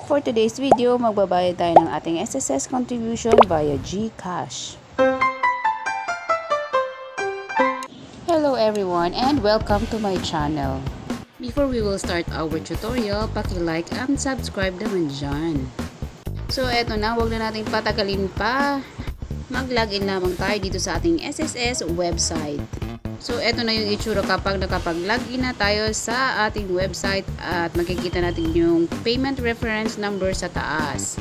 For today's video, magbabayad tayo ng ating SSS contribution via GCash. Hello everyone and welcome to my channel. Before we will start our tutorial, paki-like and subscribe naman dyan. So eto na, huwag na natin patagalin pa. Mag-login lamang tayo dito sa ating SSS website. So, eto na yung itsura kapag nakapag-login na tayo sa ating website at makikita natin yung payment reference number sa taas.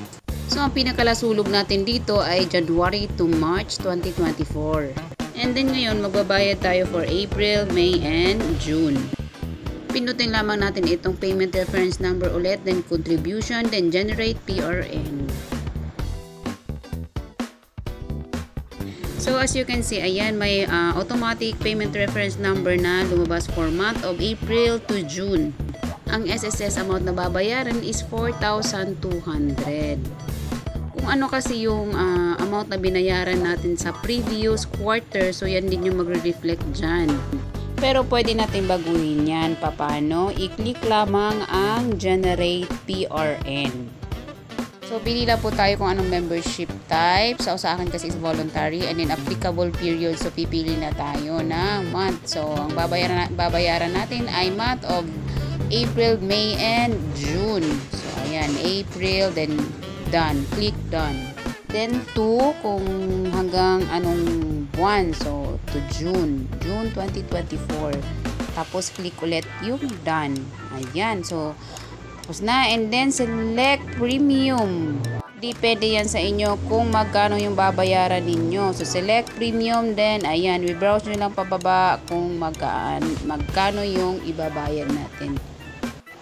So, ang pinakalasulog natin dito ay January to March 2024. And then ngayon, magbabayad tayo for April, May, and June. Pinutin lamang natin itong payment reference number ulit, then contribution, then generate PRN. So as you can see, ayan, may automatic payment reference number na lumabas for month of April to June. Ang SSS amount na babayaran is 4,200. Kung ano kasi yung amount na binayaran natin sa previous quarter, so yan din yung magre-reflect dyan. Pero pwede natin baguhin yan. Paano? I-click lamang ang Generate PRN. So, pili lang po tayo kung anong membership type. So, sa akin kasi is voluntary and then applicable period. So, pipili na tayo ng month. So, ang babayaran natin ay month of April, May, and June. So, ayan, April, then done. Click done. Then, to kung hanggang anong buwan. So, to June. June 2024. Tapos, click ulit yung done. Ayan. So, tapos na, and then select premium. Depende yan sa inyo kung magkano yung babayaran ninyo. So select premium, then ayan, we-browse nyo lang pababa kung magkano yung ibabayad natin.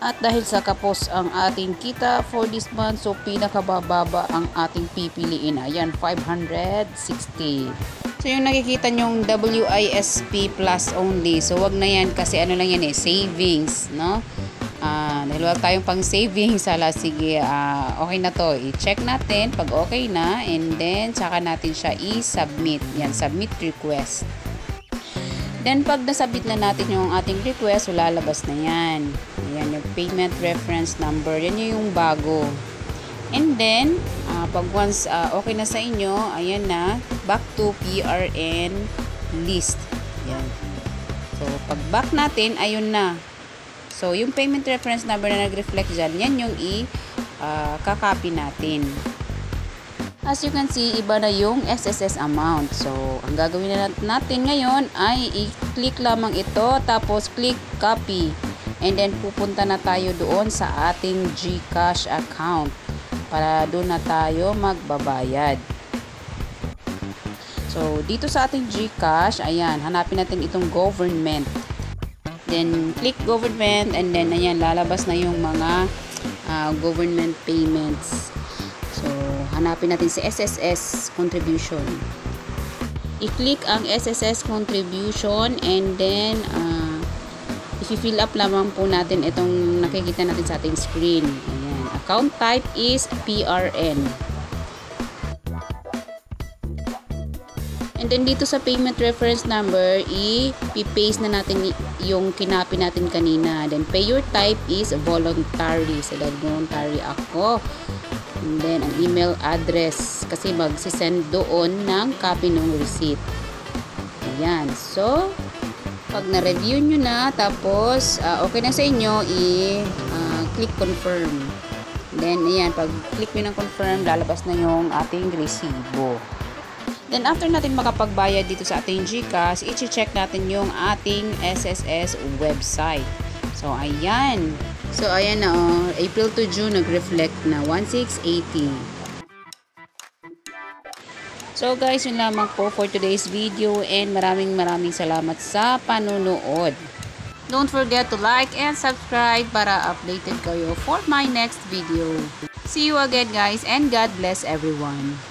At dahil sa kapos ang ating kita for this month, so pinakabababa ang ating pipiliin. Ayan, 560. So yung nakikita nyong WISP plus only. So wag na yan kasi ano lang yan savings, no? Dahil wala tayong pang savings, sige, okay na to. I-check natin pag okay na, and then tsaka natin siya i-submit. Yan, submit request. Then pag nasubmit na natin yung ating request, so lalabas na yan. Ayan, yung payment reference number. Yan yung bago. And then, pag once okay na sa inyo, ayan na, back to PRN list. Yan. So, pag back natin, ayun na. So, yung payment reference number na nag-reflect dyan, yan yung i-copy natin. As you can see, iba na yung SSS amount. So, ang gagawin na natin ngayon ay i-click lamang ito, tapos click copy. And then, pupunta na tayo doon sa ating GCash account para doon na tayo magbabayad. So, dito sa ating GCash, ayan, hanapin natin itong government. Then, click government, and then, ayan, lalabas na yung mga government payments. So, hanapin natin si SSS contribution. I-click ang SSS contribution, and then, i-fill up lamang po natin itong nakikita natin sa ating screen. Ayan. Account type is PRN. And then dito sa payment reference number, i-paste na natin yung kinapi natin kanina. Then payer type is voluntary. So dahil voluntary ako. And then ang email address kasi magsisend doon ng copy ng receipt. Ayan. So pag na-review nyo na, tapos okay na sa inyo, i-click confirm. Then ayan, pag click nyo ng confirm, lalabas na yung ating resibo. Then, after natin makapagbayad dito sa ating GCash, i-check natin yung ating SSS website. So, ayan. So, ayan na, April to June, nag-reflect na 1,680. So, guys, yun lamang po for today's video, and maraming salamat sa panunood. Don't forget to like and subscribe para updated kayo for my next video. See you again, guys, and God bless everyone.